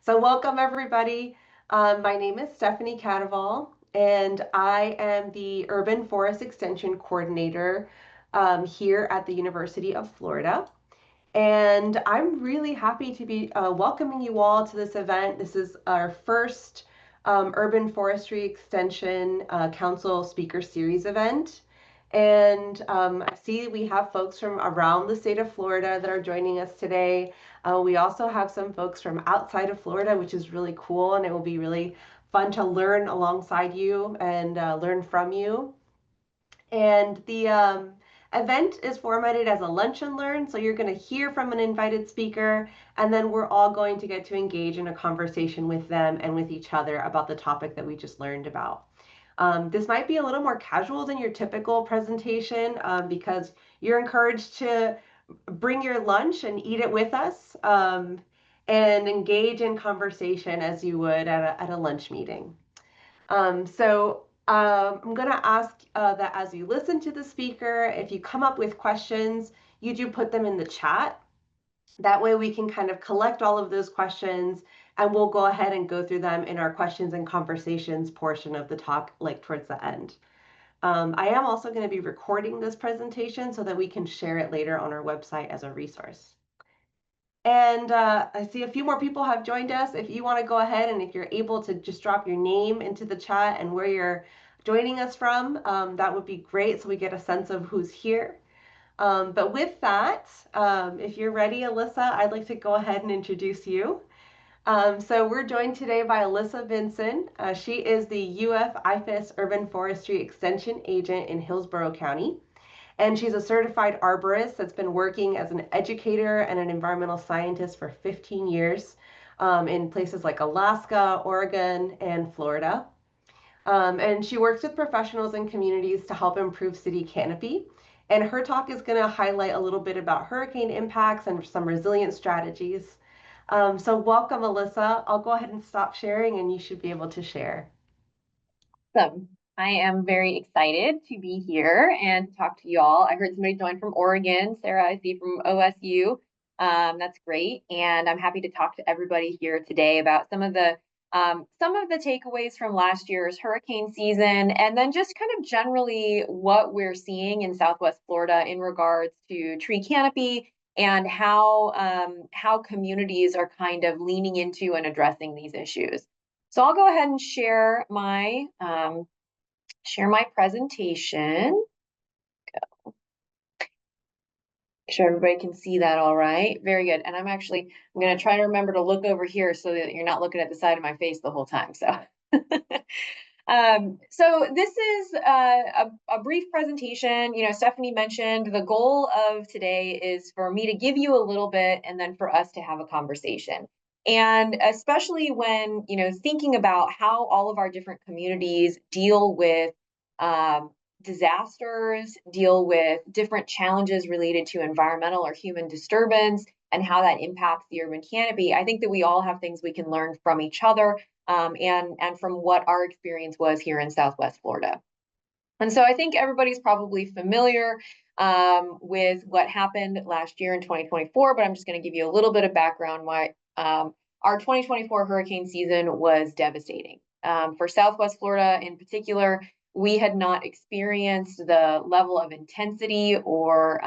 So welcome everybody. My name is Stephanie Cadaval, and I am the Urban Forest Extension Coordinator here at the University of Florida. And I'm really happy to be welcoming you all to this event. This is our first Urban Forestry Extension Council Speaker Series event. And I see we have folks from around the state of Florida that are joining us today. We also have some folks from outside of Florida, which is really cool, and it will be really fun to learn alongside you and learn from you. And the event is formatted as a lunch and learn, so you're going to hear from an invited speaker, and then we're all going to get to engage in a conversation with them and with each other about the topic that we just learned about. This might be a little more casual than your typical presentation because you're encouraged to bring your lunch and eat it with us and engage in conversation as you would at a lunch meeting. I'm going to ask that as you listen to the speaker, if you come up with questions, you do put them in the chat. That way we can kind of collect all of those questions and we'll go ahead and go through them in our questions and conversations portion of the talk, like towards the end. I am also going to be recording this presentation so that we can share it later on our website as a resource. And I see a few more people have joined us. If you want to go ahead and if you're able to just drop your name into the chat and where you're joining us from, that would be great so we get a sense of who's here. But with that, if you're ready, Alyssa, I'd like to go ahead and introduce you. So we're joined today by Alyssa Vinson. She is the UF IFAS Urban Forestry Extension Agent in Hillsborough County. And she's a certified arborist that's been working as an educator and an environmental scientist for 15 years in places like Alaska, Oregon, and Florida. And she works with professionals and communities to help improve city canopy. And her talk is going to highlight a little bit about hurricane impacts and some resilience strategies. So welcome, Alyssa. I'll go ahead and stop sharing and you should be able to share. Awesome. I am very excited to be here and talk to you all. I heard somebody join from Oregon. Sarah, I see from OSU. That's great. And I'm happy to talk to everybody here today about some of the takeaways from last year's hurricane season, and then just kind of generally what we're seeing in Southwest Florida in regards to tree canopy and how communities are kind of leaning into and addressing these issues. So I'll go ahead and share my presentation. Go. Make sure everybody can see that all right. Very good. And I'm going to try to remember to look over here so that you're not looking at the side of my face the whole time. So, so this is a brief presentation. You know, Stephanie mentioned the goal of today is for me to give you a little bit and then for us to have a conversation. And especially when, you know, thinking about how all of our different communities deal with disasters, deal with different challenges related to environmental or human disturbance, and how that impacts the urban canopy, I think that we all have things we can learn from each other and from what our experience was here in Southwest Florida. And so I think everybody's probably familiar with what happened last year in 2024, but I'm just going to give you a little bit of background why our 2024 hurricane season was devastating. For Southwest Florida in particular, we had not experienced the level of intensity or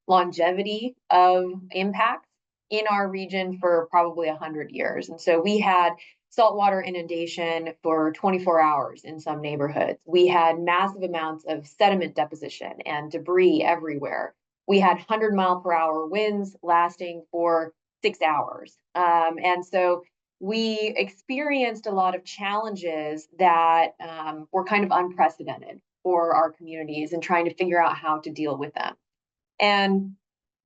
longevity of impacts in our region for probably 100 years. And so we had saltwater inundation for 24 hours in some neighborhoods. We had massive amounts of sediment deposition and debris everywhere. We had 100-mile-per-hour winds lasting for 6 hours. And so we experienced a lot of challenges that were kind of unprecedented for our communities and trying to figure out how to deal with them. And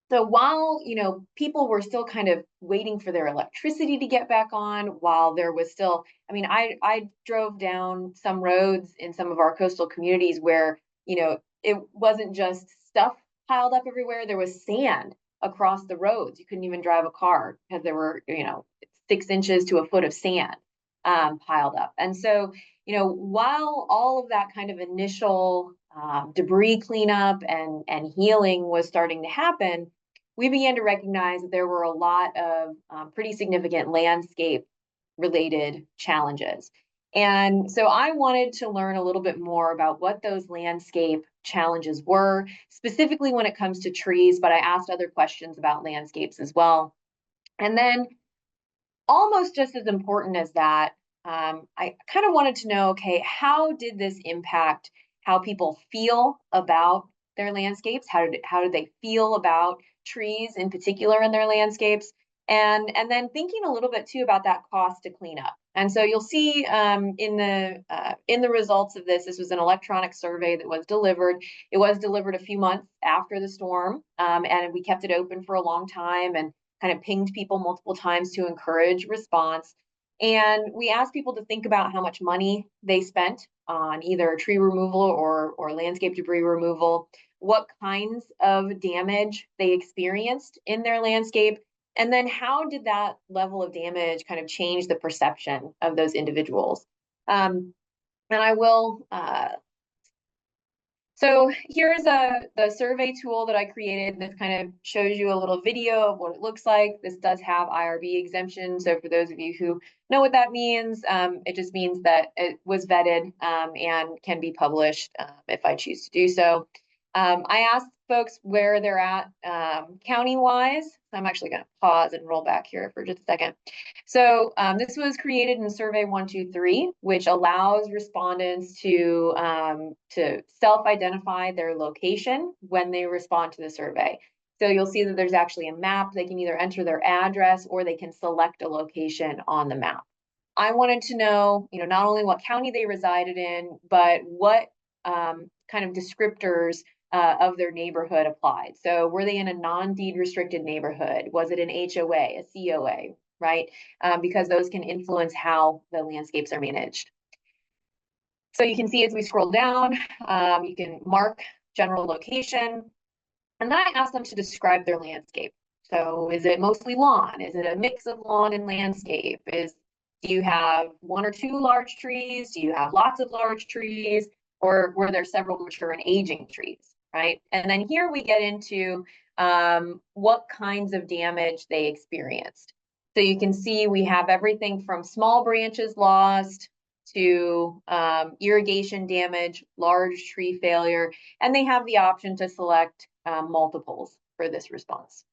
so while, you know, people were still kind of waiting for their electricity to get back on, while there was still, I mean, I drove down some roads in some of our coastal communities where, you know, it wasn't just stuff piled up everywhere. There was sand across the roads. You couldn't even drive a car because there were, you know, 6 inches to a foot of sand piled up. And so, you know, while all of that kind of initial debris cleanup and healing was starting to happen, we began to recognize that there were a lot of pretty significant landscape related challenges. And so I wanted to learn a little bit more about what those landscape challenges were, specifically when it comes to trees, but I asked other questions about landscapes as well. And then almost just as important as that, I kind of wanted to know, okay, how did this impact how people feel about their landscapes? How did they feel about trees in particular in their landscapes? And then thinking a little bit too about that cost to clean up. And so you'll see in the results of this, this was an electronic survey that was delivered. It was delivered a few months after the storm, and we kept it open for a long time and kind of pinged people multiple times to encourage response. And we asked people to think about how much money they spent on either tree removal or landscape debris removal, what kinds of damage they experienced in their landscape, and then how did that level of damage kind of change the perception of those individuals. And I will so here's the survey tool that I created that kind of shows you a little video of what it looks like. This does have IRB exemption. So for those of you who know what that means, it just means that it was vetted and can be published if I choose to do so. I asked folks where they're at county-wise. I'm actually going to pause and roll back here for just a second. So this was created in Survey 123, which allows respondents to self-identify their location when they respond to the survey. So you'll see that there's actually a map. They can either enter their address or they can select a location on the map. I wanted to know, not only what county they resided in, but what kind of descriptors of their neighborhood applied. So were they in a non-deed restricted neighborhood? Was it an HOA, a COA, right? Because those can influence how the landscapes are managed. So you can see as we scroll down, you can mark general location. And then I asked them to describe their landscape. So is it mostly lawn? Is it a mix of lawn and landscape? Do you have one or two large trees? Do you have lots of large trees? Or were there several mature and aging trees, right? And then here we get into what kinds of damage they experienced. So you can see we have everything from small branches lost to irrigation damage, large tree failure, and they have the option to select multiples for this response.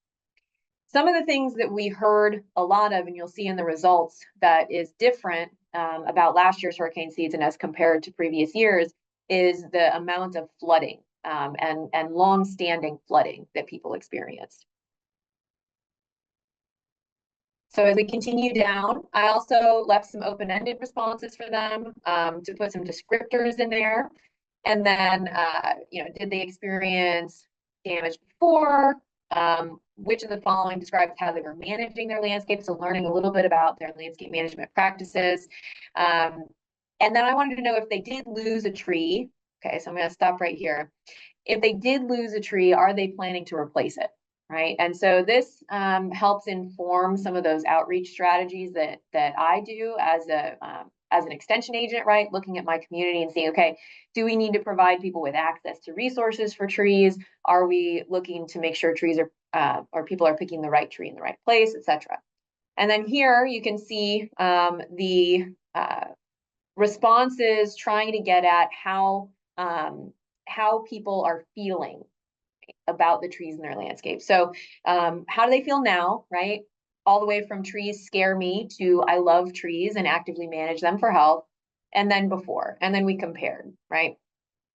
Some of the things that we heard a lot of, and you'll see in the results that is different about last year's hurricane season as compared to previous years, is the amount of flooding and long-standing flooding that people experienced. So as we continue down, I also left some open-ended responses for them to put some descriptors in there. And then, did they experience damage before? Which of the following describes how they were managing their landscape? So learning a little bit about their landscape management practices. And then I wanted to know if they did lose a tree. Okay, so I'm going to stop right here. If they did lose a tree, are they planning to replace it? Right. And so this helps inform some of those outreach strategies that I do as an extension agent, right? Looking at my community and seeing, okay, do we need to provide people with access to resources for trees? Are we looking to make sure trees are or people are picking the right tree in the right place, etc. And then here you can see the responses trying to get at how people are feeling about the trees in their landscape. So how do they feel now, right? All the way from trees scare me to I love trees and actively manage them for health, and then before, and then we compared, right?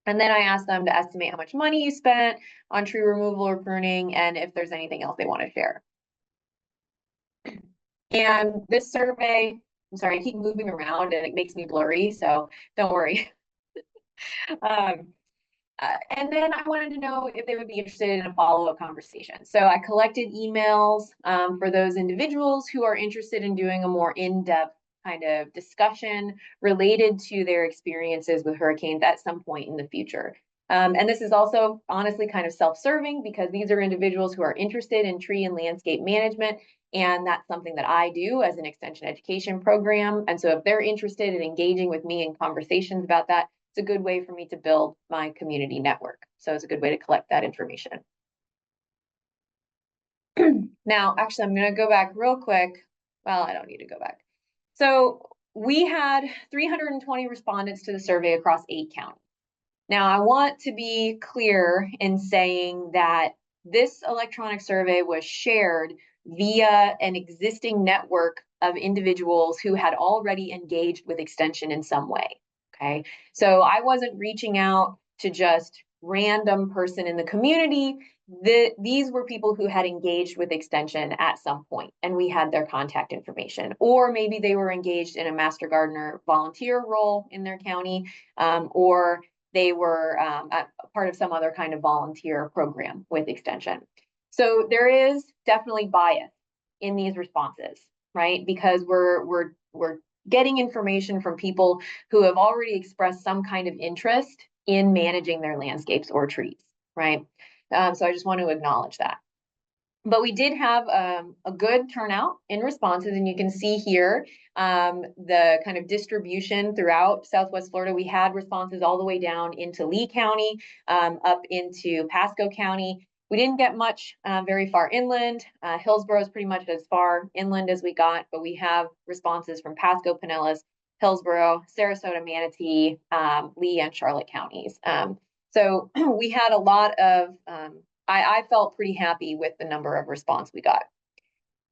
And then I asked them to estimate how much money you spent on tree removal or pruning, and if there's anything else they want to share. And this survey, I'm sorry, I keep moving around and it makes me blurry, so don't worry. And then I wanted to know if they would be interested in a follow-up conversation. So I collected emails for those individuals who are interested in doing a more in-depth kind of discussion related to their experiences with hurricanes at some point in the future. And this is also honestly kind of self-serving because these are individuals who are interested in tree and landscape management. And that's something that I do as an extension education program. And so if they're interested in engaging with me in conversations about that, it's a good way for me to build my community network. So it's a good way to collect that information. Now, actually, I'm going to go back real quick. Well, I don't need to go back. So we had 320 respondents to the survey across 8 counties. Now, I want to be clear in saying that this electronic survey was shared via an existing network of individuals who had already engaged with Extension in some way. Okay, so I wasn't reaching out to just random person in the community. These were people who had engaged with Extension at some point, and we had their contact information, or maybe they were engaged in a Master Gardener volunteer role in their county, or they were a part of some other kind of volunteer program with Extension. So there is definitely bias in these responses, right? Because we're getting information from people who have already expressed some kind of interest in managing their landscapes or trees, right? So I just want to acknowledge that. But we did have a good turnout in responses, and you can see here the kind of distribution throughout Southwest Florida. We had responses all the way down into Lee County, up into Pasco County. We didn't get much very far inland. Hillsborough is pretty much as far inland as we got, but we have responses from Pasco, Pinellas, Hillsborough, Sarasota, Manatee, Lee, and Charlotte counties. So we had a lot of I felt pretty happy with the number of response we got.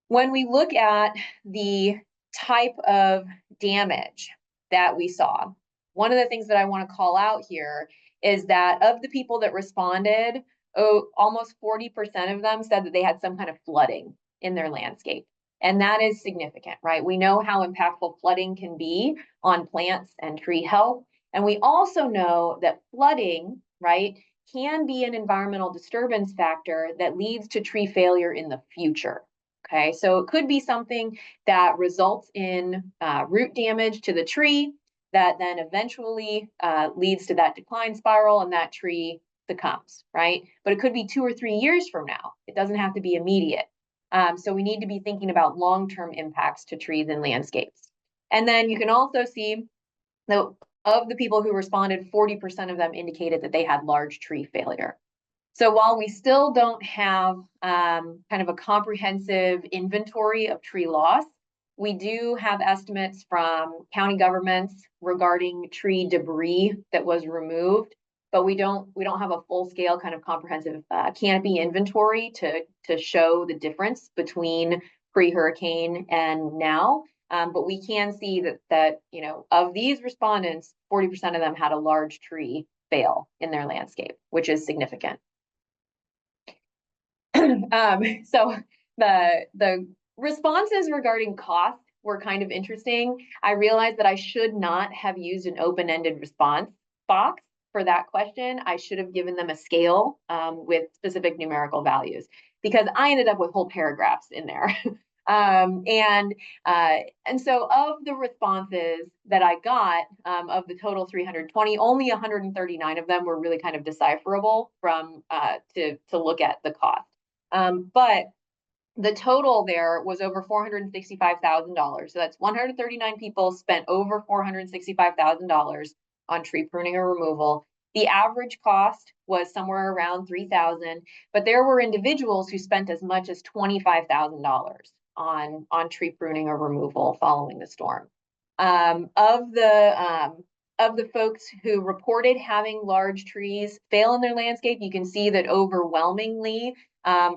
When we look at the type of damage that we saw, one of the things that I want to call out here is that of the people that responded, almost 40% of them said that they had some kind of flooding in their landscape. And that is significant, right? We know how impactful flooding can be on plants and tree health. And we also know that flooding, right, can be an environmental disturbance factor that leads to tree failure in the future. Okay, so it could be something that results in root damage to the tree that then eventually leads to that decline spiral and that tree succumbs, right? But it could be 2 or 3 years from now. It doesn't have to be immediate. So we need to be thinking about long-term impacts to trees and landscapes. And then you can also see that of the people who responded, 40% of them indicated that they had large tree failure. So while we still don't have kind of a comprehensive inventory of tree loss, we do have estimates from county governments regarding tree debris that was removed, but we don't have a full-scale kind of comprehensive canopy inventory to show the difference between pre-hurricane and now. But we can see that you know, of these respondents, 40% of them had a large tree fail in their landscape, which is significant. So the responses regarding cost were kind of interesting. I realized that I should not have used an open-ended response box for that question. I should have given them a scale with specific numerical values, because I ended up with whole paragraphs in there. And so of the responses that I got, of the total 320, only 139 of them were really kind of decipherable from to look at the cost. But the total there was over $465,000. So that's 139 people spent over $465,000 on tree pruning or removal. The average cost was somewhere around $3,000, but there were individuals who spent as much as $25,000 on tree pruning or removal following the storm. Of the folks who reported having large trees fail in their landscape, you can see that overwhelmingly,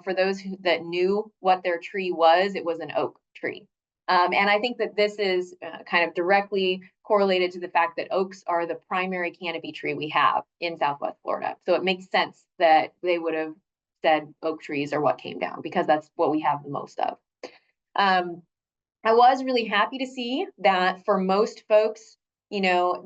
for those that knew what their tree was, it was an oak tree. And I think that this is kind of directly correlated to the fact that oaks are the primary canopy tree we have in Southwest Florida. So it makes sense that they would have said oak trees are what came down, because that's what we have the most of. I was really happy to see that for most folks, you know,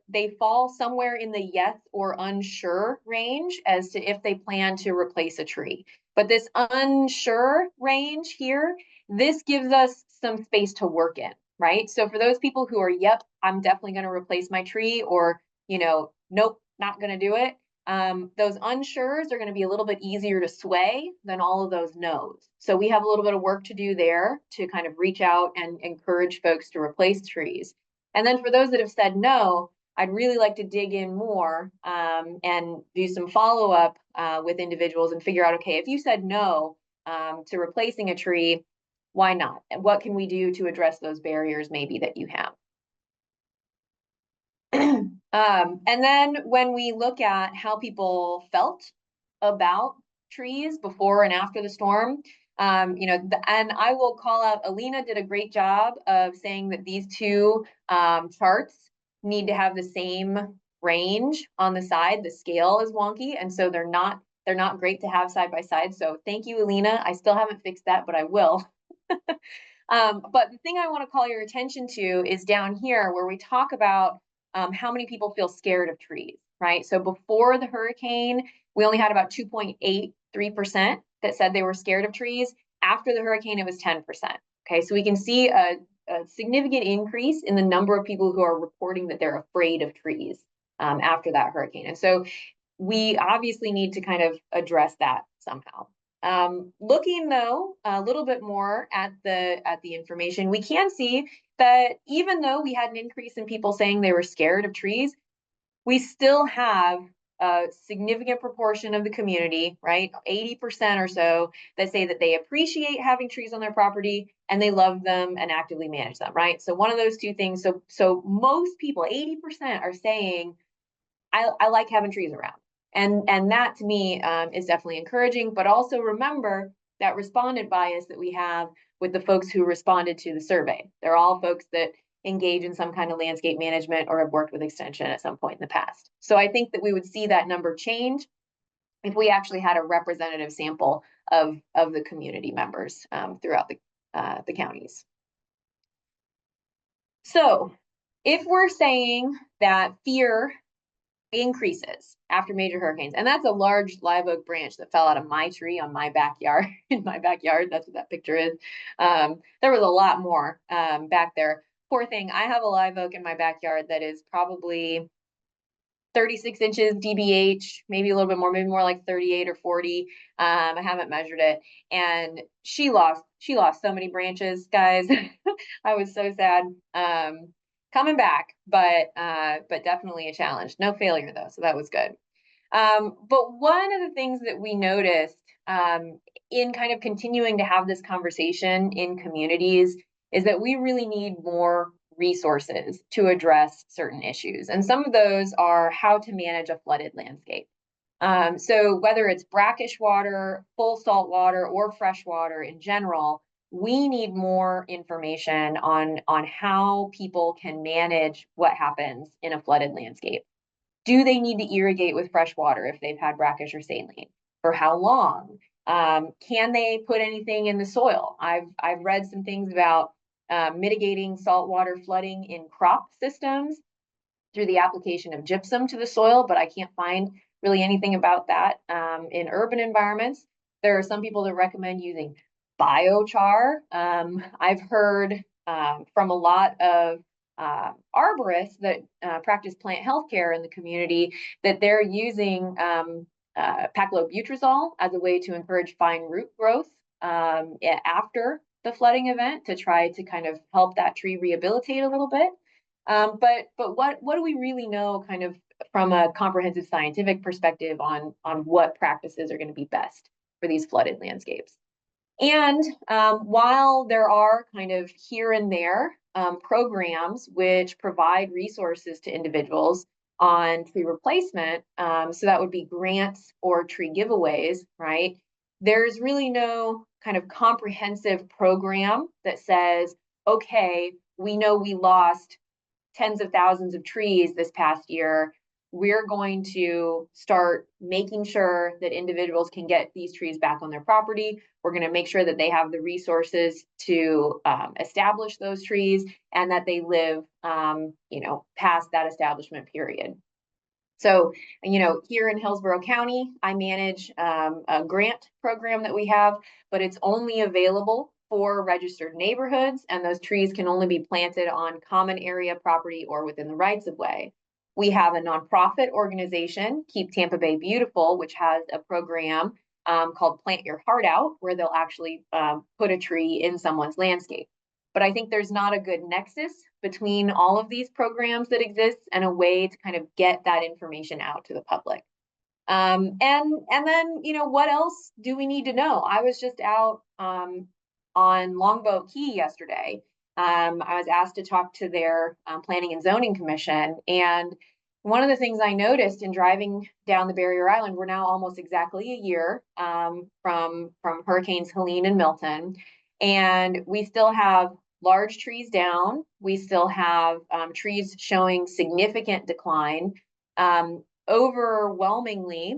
they fall somewhere in the yes or unsure range as to if they plan to replace a tree. But this unsure range here, this gives us some space to work in, right? So for those people who are, yep, I'm definitely going to replace my tree, or, you know, nope, not going to do it. Those unsures are going to be a little bit easier to sway than all of those no's. So we have a little bit of work to do there to kind of reach out and encourage folks to replace trees. And then for those that have said no, I'd really like to dig in more and do some follow-up with individuals and figure out, okay, if you said no to replacing a tree, why not? And what can we do to address those barriers maybe that you have? And then when we look at how people felt about trees before and after the storm, and I will call out, Alina did a great job of saying that these two charts need to have the same range on the side. The scale is wonky, and so they're not great to have side by side. So thank you, Alina. I still haven't fixed that, but I will. But the thing I want to call your attention to is down here where we talk about how many people feel scared of trees, right? So before the hurricane, we only had about 2.83% that said they were scared of trees. After the hurricane, it was 10%. Okay, so we can see a significant increase in the number of people who are reporting that they're afraid of trees after that hurricane. And so we obviously need to kind of address that somehow. Looking though a little bit more at the information, we can see that even though we had an increase in people saying they were scared of trees, we still have a significant proportion of the community, right? 80% or so that say that they appreciate having trees on their property and they love them and actively manage them, right? So one of those two things. So most people, 80% are saying, I like having trees around. And that to me is definitely encouraging, but also remember that respondent bias that we have with the folks who responded to the survey. They're all folks that engage in some kind of landscape management or have worked with extension at some point in the past. So I think that we would see that number change if we actually had a representative sample of the community members throughout the counties. So if we're saying that fear increases after major hurricanes, and that's a large live oak branch that fell out of my tree on my backyard. In my backyard, that's what that picture is. There was a lot more back there. Poor thing, I have a live oak in my backyard that is probably 36 inches DBH, maybe a little bit more, maybe more like 38 or 40. I haven't measured it, and she lost so many branches, guys. I was so sad. Coming back, but definitely a challenge. No failure though, so that was good. But one of the things that we noticed in kind of continuing to have this conversation in communities is that we really need more resources to address certain issues. And some of those are how to manage a flooded landscape. So whether it's brackish water, full salt water, or fresh water in general, we need more information on how people can manage what happens in a flooded landscape. Do they need to irrigate with fresh water if they've had brackish or saline? For how long? Can they put anything in the soil? I've read some things about mitigating saltwater flooding in crop systems through the application of gypsum to the soil, but I can't find really anything about that in urban environments. There are some people that recommend using biochar. I've heard from a lot of arborists that practice plant health care in the community that they're using paclobutrazol as a way to encourage fine root growth after the flooding event to try to kind of help that tree rehabilitate a little bit. But what do we really know kind of from a comprehensive scientific perspective on what practices are going to be best for these flooded landscapes? And while there are kind of here and there programs which provide resources to individuals on tree replacement, so that would be grants or tree giveaways, right? There's really no kind of comprehensive program that says, okay, we know we lost tens of thousands of trees this past year. We're going to start making sure that individuals can get these trees back on their property. We're going to make sure that they have the resources to establish those trees and that they live, past that establishment period. So, here in Hillsborough County, I manage a grant program that we have, but it's only available for registered neighborhoods, and those trees can only be planted on common area property or within the rights of way. We have a nonprofit organization, Keep Tampa Bay Beautiful, which has a program called Plant Your Heart Out, where they'll actually put a tree in someone's landscape. But I think there's not a good nexus between all of these programs that exist and a way to kind of get that information out to the public. And then, what else do we need to know? I was just out on Longboat Key yesterday. I was asked to talk to their Planning and Zoning Commission, and one of the things I noticed in driving down the Barrier Island, we're now almost exactly a year from Hurricanes Helene and Milton, and we still have large trees down. We still have trees showing significant decline. Overwhelmingly,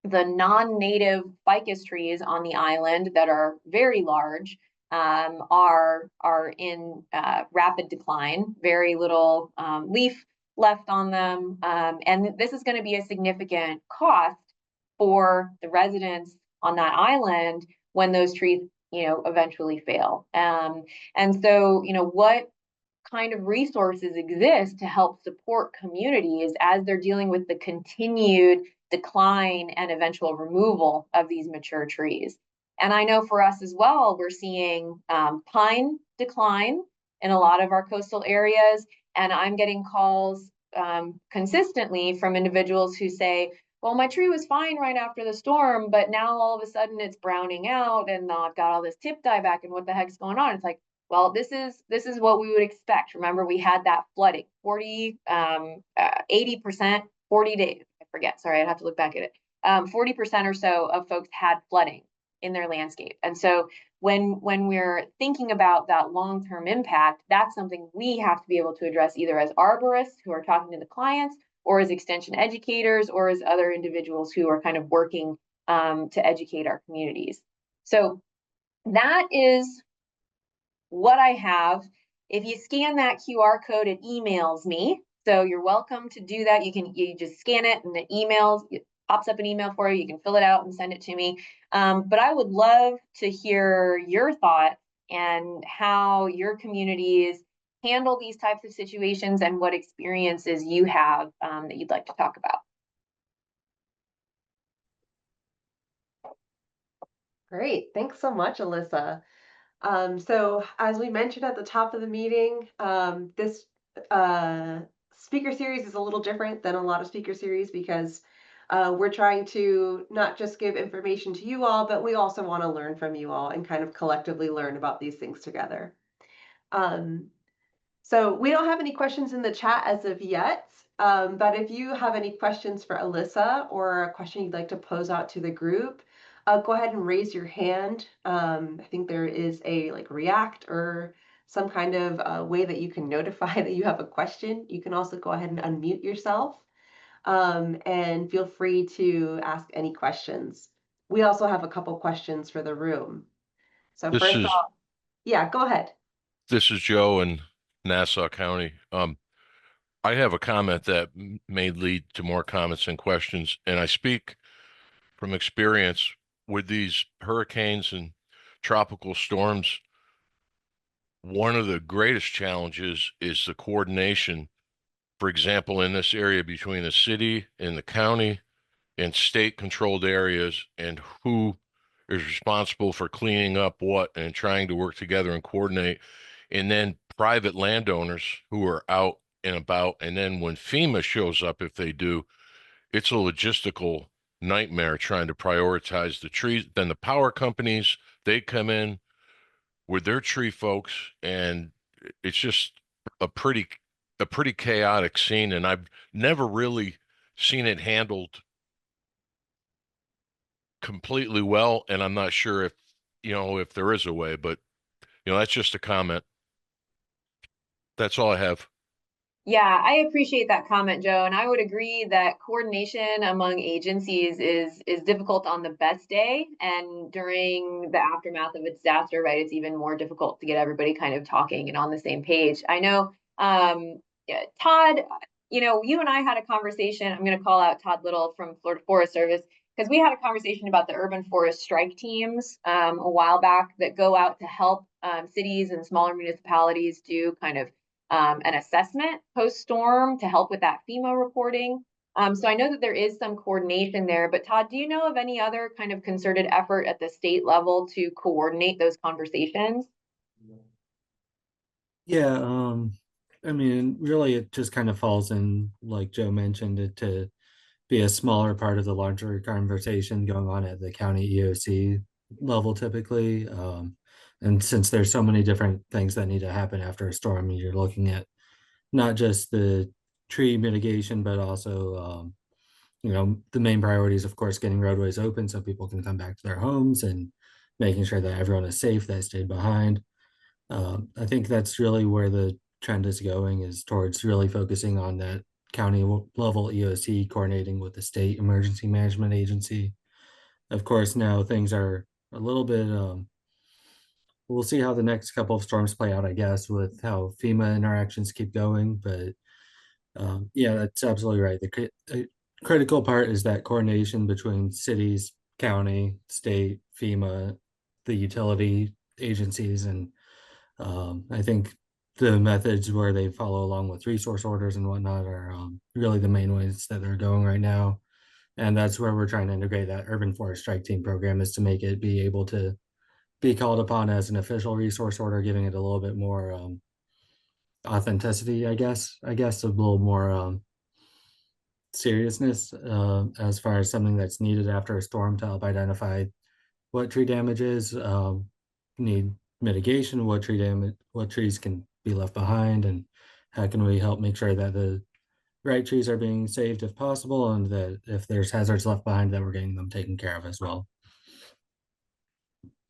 the non-native ficus trees on the island that are very large are in rapid decline, very little leaf left on them. And this is going to be a significant cost for the residents on that island when those trees, eventually fail. And so, what kind of resources exist to help support communities as they're dealing with the continued decline and eventual removal of these mature trees? And I know for us as well, we're seeing pine decline in a lot of our coastal areas. And I'm getting calls consistently from individuals who say, well, my tree was fine right after the storm, but now all of a sudden it's browning out and I've got all this tip dieback and what the heck's going on? It's like, well, this is what we would expect. Remember, we had that flooding, 80%, 40 days, I forget, sorry, I'd have to look back at it. 40% or so of folks had flooding in their landscape. And so when we're thinking about that long-term impact, that's something we have to be able to address either as arborists who are talking to the clients, or as extension educators, or as other individuals who are kind of working to educate our communities. So that is what I have. If you scan that QR code, it emails me. So you're welcome to do that. You just scan it and it pops up an email for you. You can fill it out and send it to me. But I would love to hear your thoughts and how your communities handle these types of situations and what experiences you have that you'd like to talk about. Great. Thanks so much, Alyssa. So as we mentioned at the top of the meeting, this speaker series is a little different than a lot of speaker series because we're trying to not just give information to you all, but we also want to learn from you all and kind of collectively learn about these things together. So we don't have any questions in the chat as of yet, but if you have any questions for Alyssa or a question you'd like to pose out to the group, go ahead and raise your hand. I think there is a react or some kind of way that you can notify that you have a question. You can also go ahead and unmute yourself and feel free to ask any questions. We also have a couple questions for the room. So This first is off, yeah, go ahead. this is Joe in Nassau County. I have a comment that may lead to more comments and questions, and I speak from experience with these hurricanes and tropical storms. One of the greatest challenges is the coordination, for example, in this area between the city and the county and state-controlled areas, and who is responsible for cleaning up what and trying to work together and coordinate. And then private landowners who are out and about. And then when FEMA shows up, if they do, it's a logistical nightmare trying to prioritize the trees. Then the power companies, they come in with their tree folks, and it's just a pretty chaotic scene. And I've never really seen it handled completely well, and I'm not sure if there is a way, but that's just a comment. That's all I have. Yeah, I appreciate that comment, Joe, and I would agree that coordination among agencies is difficult on the best day, and during the aftermath of a disaster, right, it's even more difficult to get everybody kind of talking and on the same page. I know, yeah, Todd, you and I had a conversation. I'm going to call out Todd Little from Florida Forest Service, because we had a conversation about the urban forest strike teams a while back that go out to help cities and smaller municipalities do kind of an assessment post-storm to help with that FEMA reporting. So I know that there is some coordination there, but Todd, do you know of any other kind of concerted effort at the state level to coordinate those conversations? Yeah, I mean, really, it just kind of falls in, like Joe mentioned, it to be a smaller part of the larger conversation going on at the county EOC level typically. And since there's so many different things that need to happen after a storm, you're looking at not just the tree mitigation, but also, the main priority is, of course, getting roadways open so people can come back to their homes and making sure that everyone is safe that stayed behind. I think that's really where the trend is going, is towards really focusing on that county level EOC coordinating with the state emergency management agency. Of course, now things are a little bit, we'll see how the next couple of storms play out, I guess, with how FEMA interactions keep going. But yeah, that's absolutely right. The critical part is that coordination between cities, county, state, FEMA, the utility agencies, and I think the methods where they follow along with resource orders and whatnot are really the main ways that they're going right now. And that's where we're trying to integrate that urban forest strike team program, is to make it be able to be called upon as an official resource order, giving it a little bit more authenticity, I guess, a little more seriousness as far as something that's needed after a storm to help identify what tree damage is, need mitigation, what trees can be left behind, and how can we help make sure that the right trees are being saved if possible, and that if there's hazards left behind, that we're getting them taken care of as well.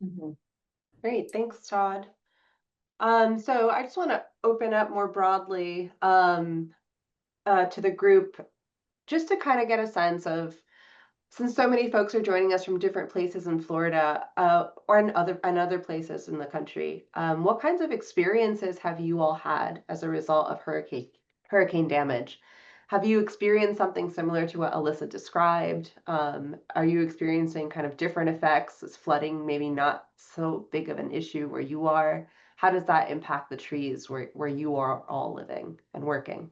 Mhm. Great, thanks, Todd. So I just want to open up more broadly to the group, just to kind of get a sense of, since so many folks are joining us from different places in Florida, or in other places in the country, what kinds of experiences have you all had as a result of hurricane damage? Have you experienced something similar to what Alyssa described? Are you experiencing kind of different effects? Is flooding maybe not so big of an issue where you are? How does that impact the trees where you are all living and working?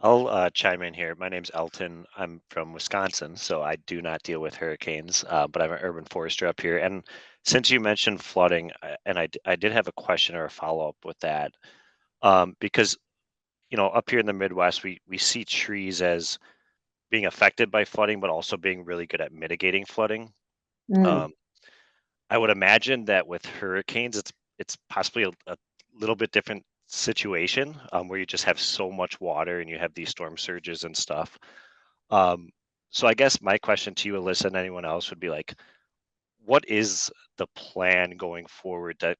I'll chime in here. My name's Elton. I'm from Wisconsin, so I do not deal with hurricanes, but I'm an urban forester up here. And since you mentioned flooding, and I did have a question or a follow-up with that, because up here in the Midwest, we see trees as being affected by flooding, but also being really good at mitigating flooding. Mm. Um, I would imagine that with hurricanes, it's possibly a little bit different situation, where you just have so much water and you have these storm surges and stuff. Um, so I guess my question to you, Alyssa, and anyone else would be like, what is the plan going forward to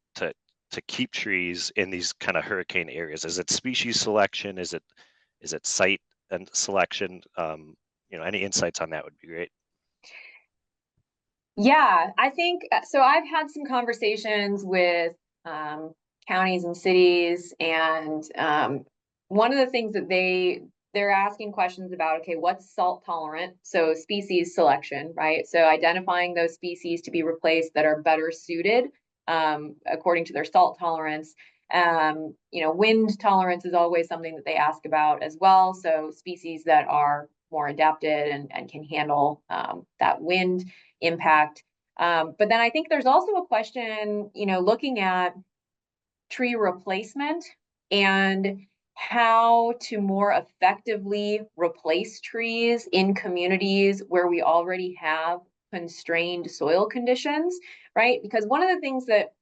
keep trees in these kind of hurricane areas? Is it species selection? Is it site and selection? Any insights on that would be great. Yeah, I think so. I've had some conversations with counties and cities, and one of the things that they're asking questions about, okay, what's salt tolerant? So species selection, right? So identifying those species to be replaced that are better suited according to their salt tolerance. Wind tolerance is always something that they ask about as well. So species that are more adapted and can handle that wind impact. But then I think there's also a question, looking at tree replacement and how to more effectively replace trees in communities where we already have constrained soil conditions, right? Because one of the things that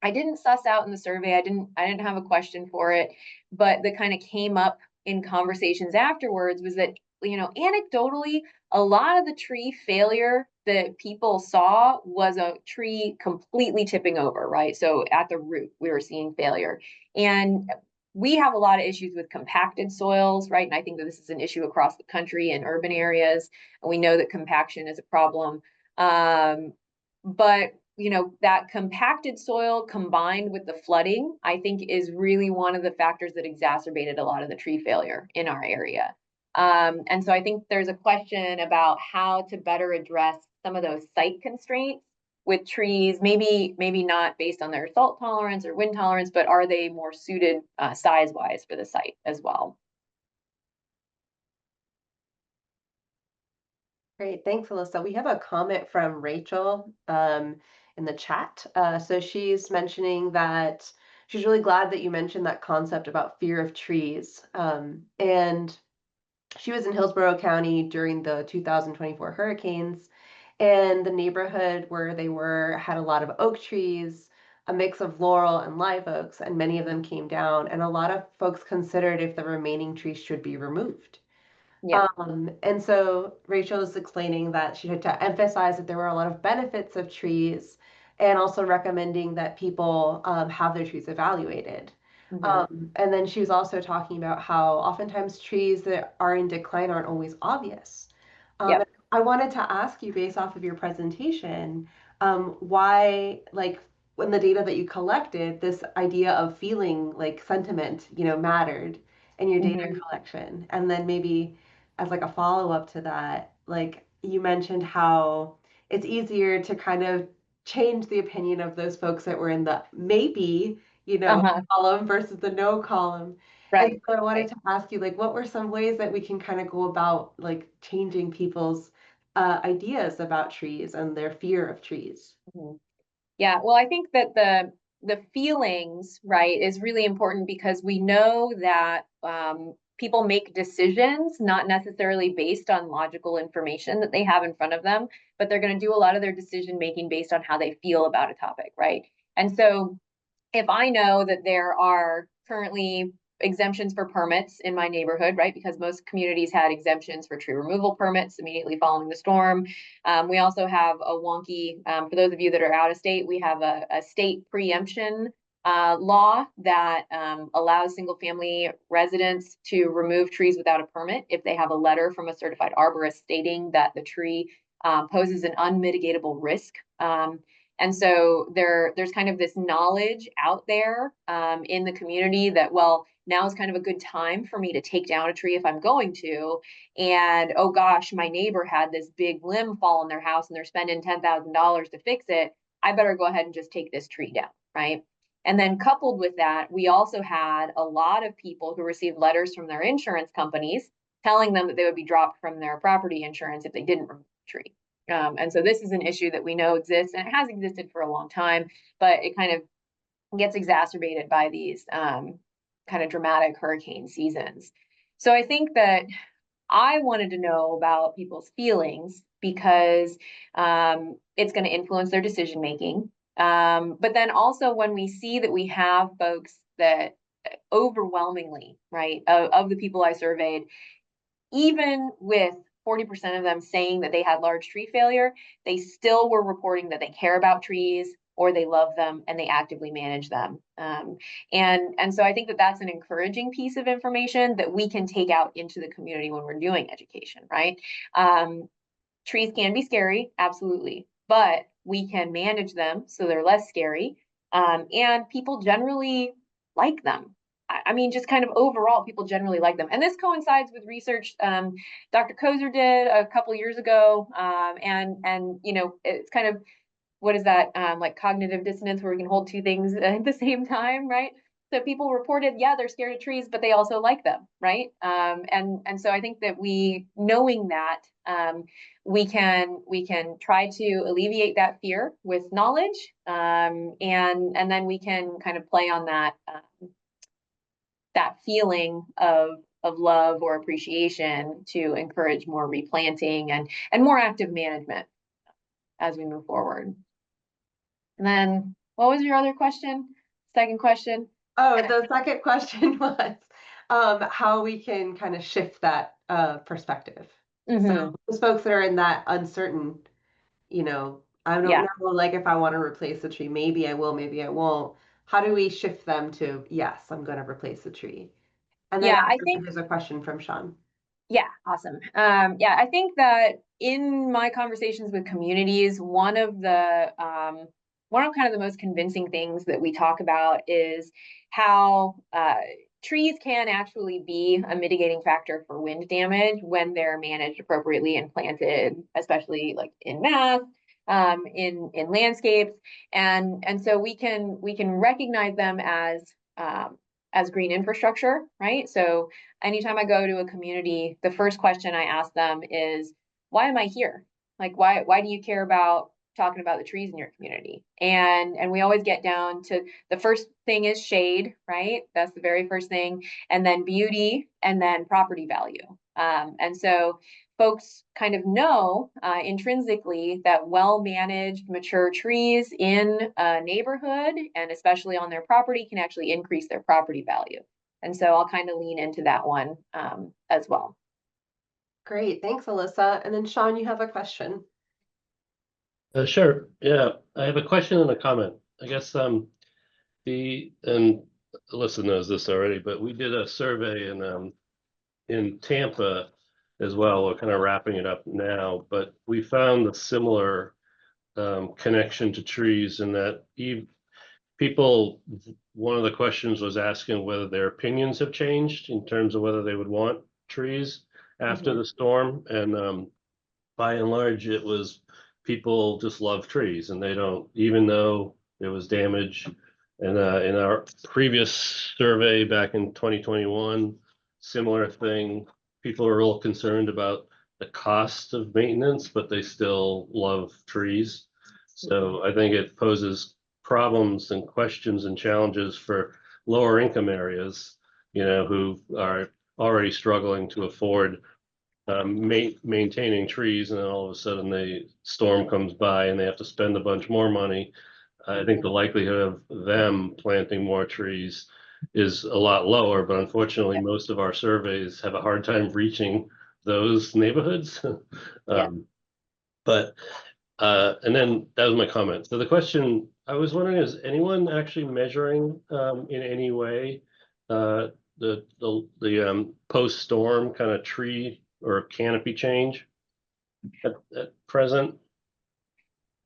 I didn't suss out in the survey, I didn't have a question for it, but that kind of came up in conversations afterwards was that, anecdotally, a lot of the tree failure that people saw was a tree completely tipping over, right? So at the root, we were seeing failure. And we have a lot of issues with compacted soils, right? And I think that this is an issue across the country in urban areas. And we know that compaction is a problem. But that compacted soil combined with the flooding, I think, is really one of the factors that exacerbated a lot of the tree failure in our area. And so I think there's a question about how to better address some of those site constraints with trees, maybe not based on their salt tolerance or wind tolerance, but are they more suited size-wise for the site as well? Great, thanks, Alyssa. We have a comment from Rachel in the chat. So she's mentioning that she's really glad that you mentioned that concept about fear of trees. And she was in Hillsborough County during the 2024 hurricanes, and the neighborhood where they were had a lot of oak trees, a mix of laurel and live oaks, and many of them came down. And a lot of folks considered if the remaining trees should be removed. Yeah. And so Rachel is explaining that she had to emphasize that there were a lot of benefits of trees and also recommending that people have their trees evaluated. And then she was also talking about how oftentimes trees that are in decline aren't always obvious. Yep. I wanted to ask you, based off of your presentation, why, like, when the data that you collected, this idea of feeling like sentiment, mattered in your data collection. And then maybe as like a follow-up to that, like you mentioned how it's easier to kind of change the opinion of those folks that were in the maybe, column versus the no column. And Right. so I wanted Right. to ask you, like, what were some ways that we can kind of go about like changing people's ideas about trees and their fear of trees? Yeah, well, I think that the feelings, right, is really important because we know that people make decisions not necessarily based on logical information that they have in front of them, but they're going to do a lot of their decision making based on how they feel about a topic, right? And so if I know that there are currently exemptions for permits in my neighborhood, right? Because most communities had exemptions for tree removal permits immediately following the storm. We also have a wonky, for those of you that are out of state, we have a state preemption law that allows single family residents to remove trees without a permit if they have a letter from a certified arborist stating that the tree poses an unmitigatable risk. And so there's kind of this knowledge out there in the community that, well, now is kind of a good time for me to take down a tree if I'm going to. And oh gosh, my neighbor had this big limb fall in their house and they're spending $10,000 to fix it. I better go ahead and just take this tree down, right? And then coupled with that, we also had a lot of people who received letters from their insurance companies telling them that they would be dropped from their property insurance if they didn't remove the tree. And so this is an issue that we know exists and it has existed for a long time, but it kind of gets exacerbated by these kind of dramatic hurricane seasons. So I think that I wanted to know about people's feelings because it's going to influence their decision making. But then also when we see that we have folks that overwhelmingly, right, of the people I surveyed, even with 40% of them saying that they had large tree failure, they still were reporting that they care about trees or they love them and they actively manage them. And so I think that that's an encouraging piece of information that we can take out into the community when we're doing education, right? Trees can be scary, absolutely, but we can manage them so they're less scary. And people generally like them. I mean, just kind of overall, people generally like them. And this coincides with research Dr. Kozer did a couple years ago. And it's kind of, what is that, like cognitive dissonance where we can hold two things at the same time, right? So people reported, yeah, they're scared of trees, but they also like them, right? And so I think that knowing that, we can try to alleviate that fear with knowledge, and then we can kind of play on that feeling of love or appreciation to encourage more replanting and more active management as we move forward. And then what was your other question? Second question? Oh, the second question was how we can kind of shift that perspective. So those folks that are in that uncertain, I don't know, like if I want to replace the tree, maybe I will, maybe I won't. How do we shift them to, yes, I'm going to replace the tree? And then I think there's a question from Sean. Yeah, awesome. I think that in my conversations with communities, one of kind of the most convincing things that we talk about is how trees can actually be a mitigating factor for wind damage when they're managed appropriately and planted, especially like in mass, in landscapes, and so we can recognize them as green infrastructure, right? So anytime I go to a community, the first question I ask them is, why am I here? Like, why do you care about talking about the trees in your community. And we always get down to the first thing is shade, right? That's the very first thing, and then beauty, and then property value. And so folks kind of know intrinsically that well-managed mature trees in a neighborhood, and especially on their property, can actually increase their property value. And so I'll kind of lean into that one as well. Great, thanks, Alyssa. And then Sean, you have a question. Sure. Yeah, I have a question and a comment. I guess and Alyssa knows this already, but we did a survey in Tampa as well. We're kind of wrapping it up now, but we found a similar connection to trees in that people, one of the questions was asking whether their opinions have changed in terms of whether they would want trees after the storm. And by and large, it was people just love trees and they don't, even though there was damage. And in our previous survey back in 2021, similar thing, people were real concerned about the cost of maintenance, but they still love trees. So I think it poses problems and questions and challenges for lower income areas, you know, who are already struggling to afford maintaining trees, and then all of a sudden the storm comes by and they have to spend a bunch more money. I think the likelihood of them planting more trees is a lot lower, but unfortunately most of our surveys have a hard time reaching those neighborhoods. But and then that was my comment. So the question I was wondering, is anyone actually measuring in any way the post-storm kind of tree or canopy change at present?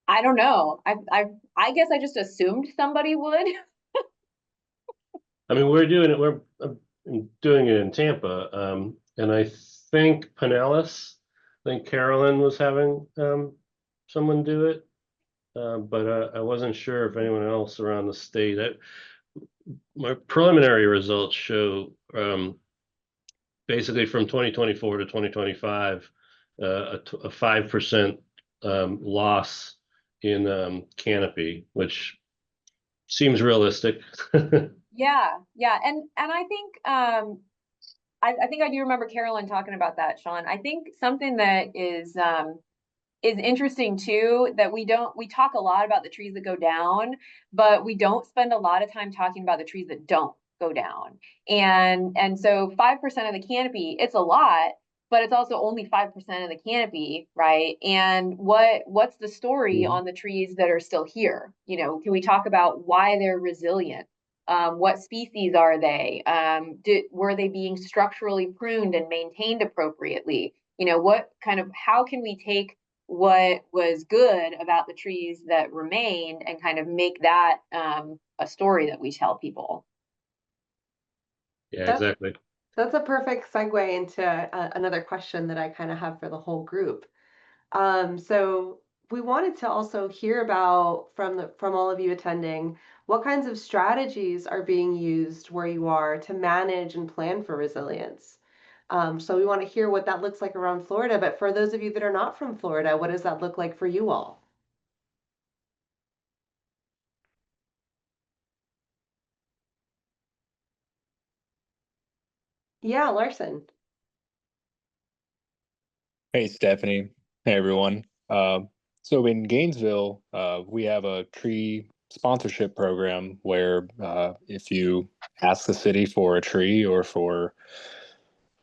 I don't know. I guess I just assumed somebody would. I mean, we're doing it in Tampa, and I think Pinellas, I think Carolyn was having someone do it, but I wasn't sure if anyone else around the state. My preliminary results show basically from 2024 to 2025, a 5% loss in canopy, which seems realistic. Yeah, and I think I think I do remember Carolyn talking about that, Sean. I think something that is interesting too, that we talk a lot about the trees that go down, but we don't spend a lot of time talking about the trees that don't go down. And so 5% of the canopy, it's a lot, but it's also only 5% of the canopy, right? And what's the story on the trees that are still here? You know, can we talk about why they're resilient? What species are they? Were they being structurally pruned and maintained appropriately? You know, how can we take what was good about the trees that remained and kind of make that a story that we tell people? Yeah, exactly. That's a perfect segue into another question that I kind of have for the whole group. So we wanted to also hear about from all of you attending, what kinds of strategies are being used where you are to manage and plan for resilience. So we want to hear what that looks like around Florida, but for those of you that are not from Florida, what does that look like for you all? Yeah, Larson. Hey, Stephanie. Hey, everyone. So in Gainesville, we have a tree sponsorship program where if you ask the city for a tree or for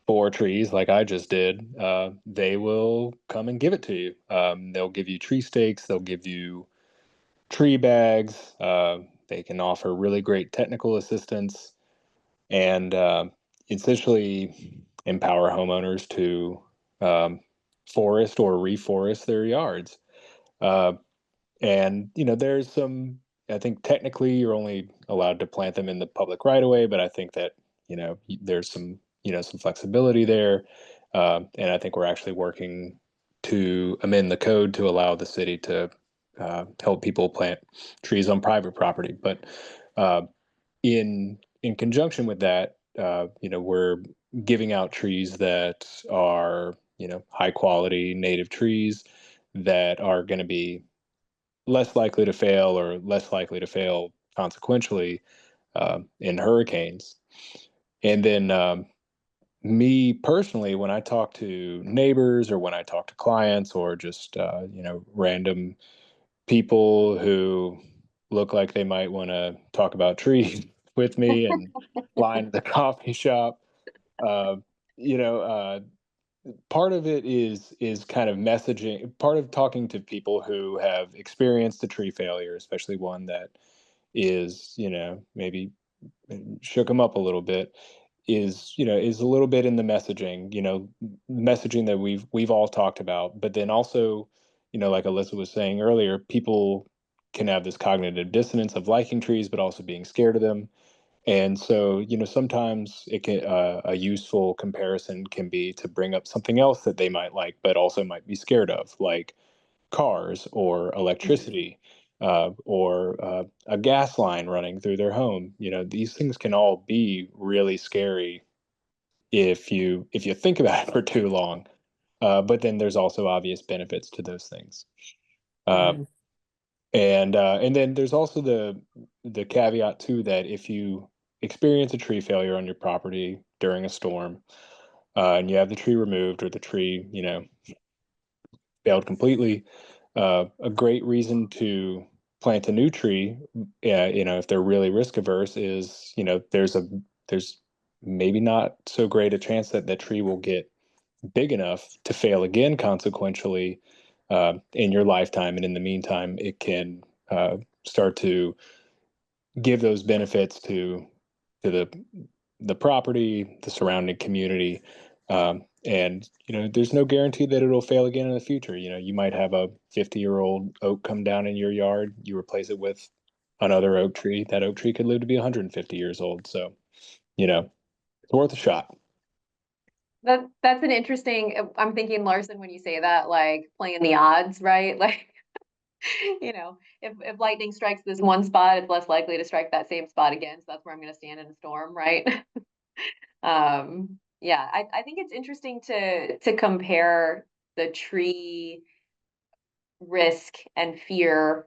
4 trees, like I just did, they will come and give it to you. They'll give you tree stakes. They'll give you tree bags. They can offer really great technical assistance and essentially empower homeowners to forest or reforest their yards. And you know, there's some. I think technically you're only allowed to plant them in the public right of way, but I think that there's some some flexibility there, and I think we're actually working to amend the code to allow the city to help people plant trees on private property. But in conjunction with that, we're giving out trees that are high quality native trees that are going to be less likely to fail or less likely to fail consequentially in hurricanes. And then me personally, when I talk to neighbors or when I talk to clients or just random people who look like they might want to talk about trees with me and line at the coffee shop, uh, you know, part of it is kind of messaging. Part of talking to people who have experienced a tree failure, especially one that is, maybe shook them up a little bit, is a little bit in the messaging, messaging that we've all talked about. But then also, like Alyssa was saying earlier, people can have this cognitive dissonance of liking trees but also being scared of them. And so, sometimes it can a useful comparison can be to bring up something else that they might like but also might be scared of, like cars or electricity, or a gas line running through their home. These things can all be really scary if you think about it for too long. But then there's also obvious benefits to those things. And then there's also the caveat too, that if you experience a tree failure on your property during a storm, and you have the tree removed or the tree, failed completely, a great reason to plant a new tree, if they're really risk averse, is, there's maybe not so great a chance that that tree will get big enough to fail again consequentially in your lifetime. And in the meantime, it can start to give those benefits to the property, the surrounding community. And there's no guarantee that it'll fail again in the future. You might have a 50-year-old oak come down in your yard, you replace it with another oak tree. That oak tree could live to be 150 years old. So, it's worth a shot. That's an interesting, I'm thinking, Larson, when you say that, like playing the odds, right? Like, if lightning strikes this one spot, it's less likely to strike that same spot again. So that's where I'm going to stand in a storm, right? Yeah, I think it's interesting to compare the tree risk and fear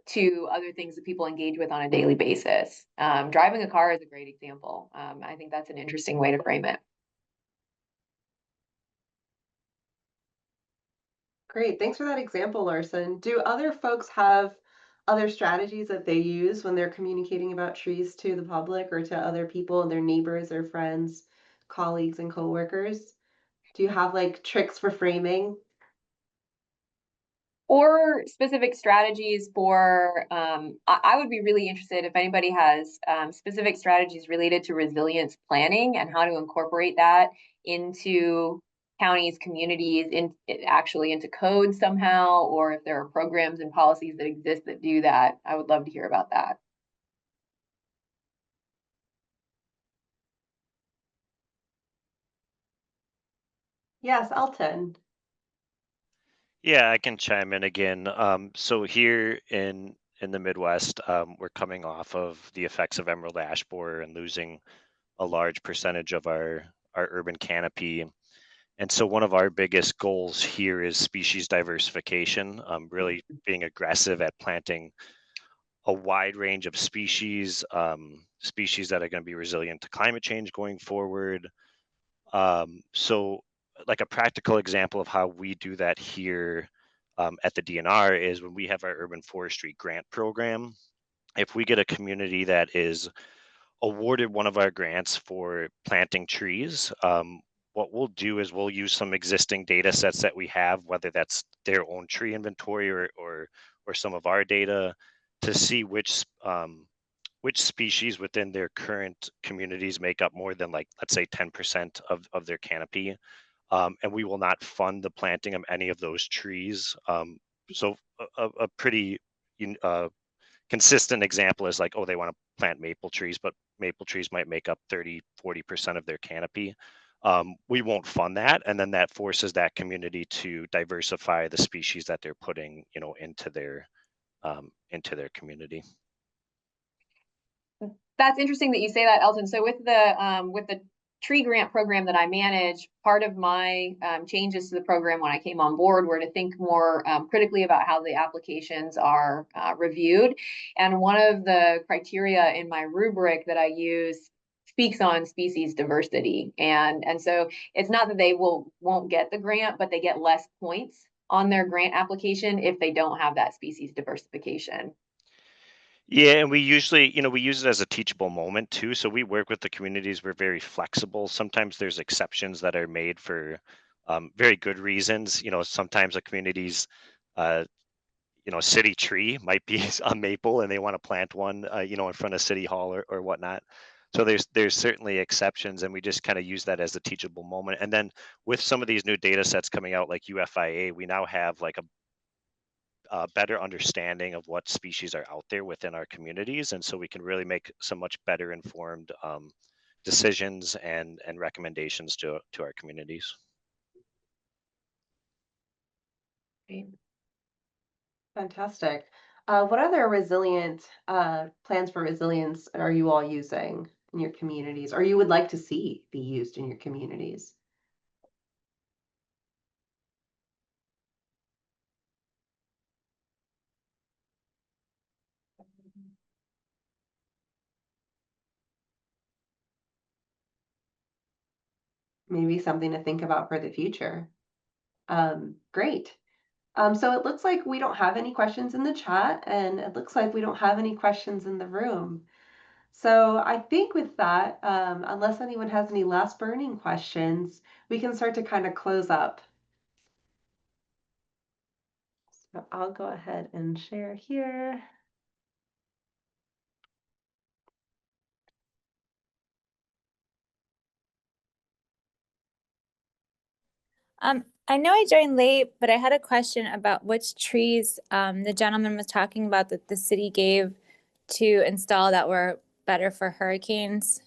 to other things that people engage with on a daily basis. Driving a car is a great example. I think that's an interesting way to frame it. Great, thanks for that example, Larson. Do other folks have other strategies that they use when they're communicating about trees to the public or to other people, their neighbors or friends, colleagues and coworkers? Do you have like tricks for framing? Or specific strategies for, I would be really interested if anybody has specific strategies related to resilience planning and how to incorporate that into counties, communities, actually into code somehow, or if there are programs and policies that exist that do that. I would love to hear about that. Yes, Elton. Yeah, I can chime in again. So here in the Midwest, we're coming off of the effects of emerald ash borer and losing a large percentage of our urban canopy. And so one of our biggest goals here is species diversification, really being aggressive at planting a wide range of species, species that are going to be resilient to climate change going forward. So like a practical example of how we do that here at the DNR is when we have our urban forestry grant program. If we get a community that is awarded one of our grants for planting trees, what we'll do is we'll use some existing data sets that we have, whether that's their own tree inventory or some of our data, to see which species within their current communities make up more than, like, let's say 10% of their canopy. And we will not fund the planting of any of those trees. So a pretty consistent example is like, oh, they want to plant maple trees, but maple trees might make up 30-40% of their canopy. We won't fund that, and then that forces that community to diversify the species that they're putting, into their community. That's interesting that you say that, Elton. So with the tree grant program that I manage, part of my changes to the program when I came on board were to think more critically about how the applications are reviewed. And one of the criteria in my rubric that I use speaks on species diversity. And so it's not that they won't get the grant, but they get less points on their grant application if they don't have that species diversification. Yeah, and we usually, we use it as a teachable moment too. So we work with the communities. We're very flexible. Sometimes there's exceptions that are made for very good reasons. Sometimes a community's, city tree might be a maple and they want to plant one, in front of City Hall or whatnot. So there's certainly exceptions, and we just kind of use that as a teachable moment. And then with some of these new data sets coming out, like UFIA, we now have like a better understanding of what species are out there within our communities, and so we can really make some much better informed decisions and recommendations to our communities. Fantastic. What other resilient plans for resilience are you all using in your communities, or you would like to see be used in your communities? Maybe something to think about for the future. Great. So it looks like we don't have any questions in the chat, and it looks like we don't have any questions in the room. So I think with that, unless anyone has any last burning questions, we can start to kind of close up. So I'll go ahead and share here. I know I joined late, but I had a question about which trees the gentleman was talking about that the city gave to install that were better for hurricanes.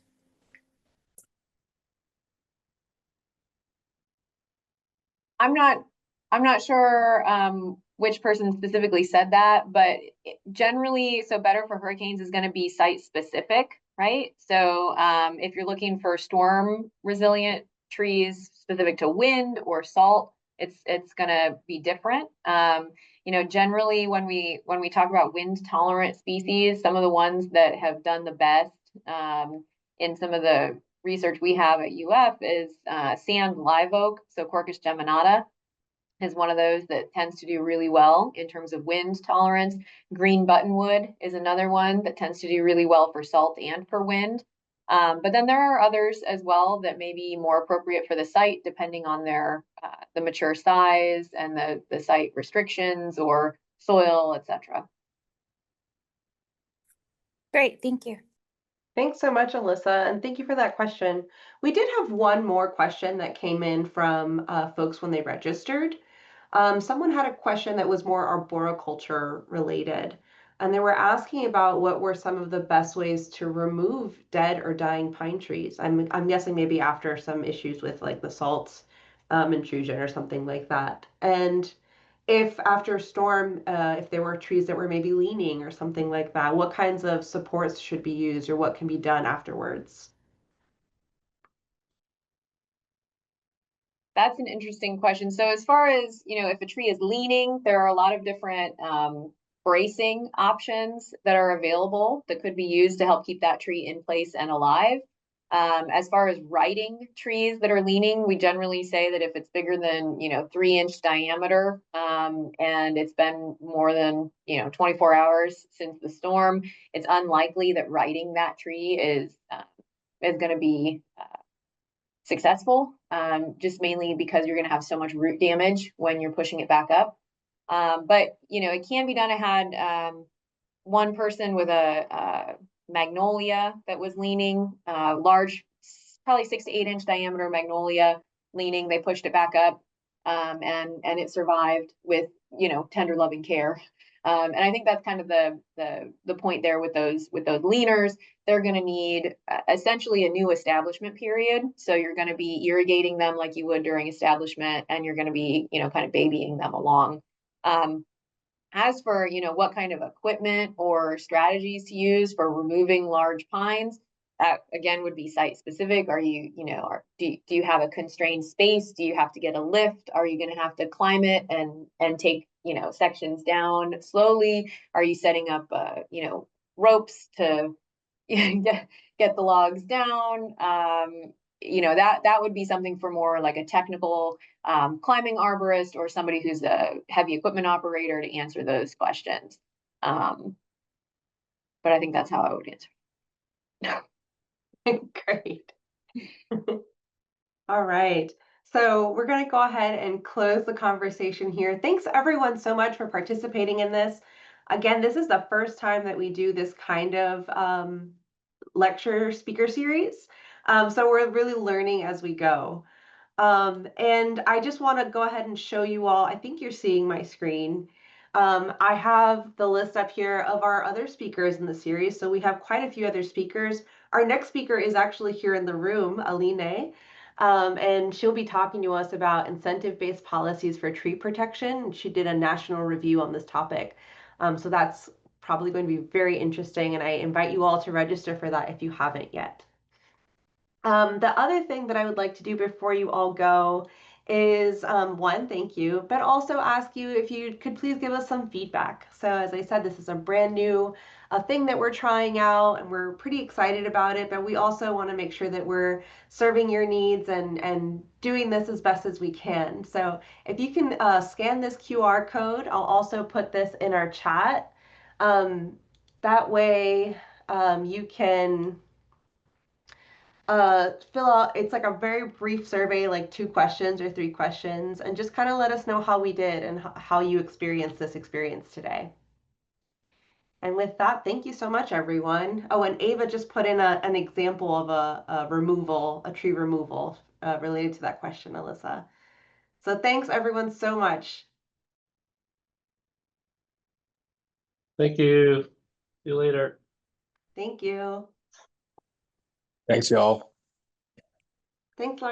I'm not sure which person specifically said that, but generally, so better for hurricanes is going to be site specific, right? So if you're looking for storm resilient trees specific to wind or salt, it's going to be different. Generally when we talk about wind tolerant species, some of the ones that have done the best in some of the research we have at UF is sand live oak. So Quercus geminata is one of those that tends to do really well in terms of wind tolerance. Green buttonwood is another one that tends to do really well for salt and for wind. But then there are others as well that may be more appropriate for the site, depending on their the mature size and the site restrictions or soil, etc. Great, thank you. Thanks so much, Alyssa, and thank you for that question. We did have one more question that came in from folks when they registered. Someone had a question that was more arboriculture related, and they were asking about what were some of the best ways to remove dead or dying pine trees. I'm guessing maybe after some issues with like the salt intrusion or something like that. And if after a storm, if there were trees that were maybe leaning or something like that, what kinds of supports should be used or what can be done afterwards? That's an interesting question. So as far as, if a tree is leaning, there are a lot of different bracing options that are available that could be used to help keep that tree in place and alive. As far as righting trees that are leaning, we generally say that if it's bigger than, 3-inch diameter, and it's been more than, 24 hours since the storm, it's unlikely that righting that tree is going to be successful, just mainly because you're going to have so much root damage when you're pushing it back up. But, it can be done. I had one person with a magnolia that was leaning, large, probably 6 to 8-inch diameter magnolia leaning. They pushed it back up, and it survived with, tender loving care. And I think that's kind of the point there with those leaners. They're going to need essentially a new establishment period. So you're going to be irrigating them like you would during establishment, and you're going to be, kind of babying them along. As for, what kind of equipment or strategies to use for removing large pines, that again would be site specific. Are you, do you have a constrained space? Do you have to get a lift? Are you going to have to climb it and take, sections down slowly? Are you setting up, ropes to get the logs down? That would be something for more like a technical climbing arborist or somebody who's a heavy equipment operator to answer those questions. But I think that's how I would answer. Great. All right. So we're going to go ahead and close the conversation here. Thanks everyone so much for participating in this. Again, this is the first time that we do this kind of lecture speaker series. So we're really learning as we go. And I just want to go ahead and show you all, I think you're seeing my screen. I have the list up here of our other speakers in the series. So we have quite a few other speakers. Our next speaker is actually here in the room, Aline, and she'll be talking to us about incentive-based policies for tree protection. She did a national review on this topic. So that's probably going to be very interesting, and I invite you all to register for that if you haven't yet. The other thing that I would like to do before you all go is one, thank you, but also ask you if you could please give us some feedback. So as I said, this is a brand new thing that we're trying out, and we're pretty excited about it, but we also want to make sure that we're serving your needs and doing this as best as we can. So if you can scan this QR code, I'll also put this in our chat. That way you can fill out, it's like a very brief survey, like 2 questions or 3 questions, and just kind of let us know how we did and how you experienced this experience today. And with that, thank you so much, everyone. Oh, and Ava just put in an example of a tree removal related to that question, Alyssa. So thanks everyone so much. Thank you. See you later. Thank you. Thanks, y'all. Thanks, Lauren.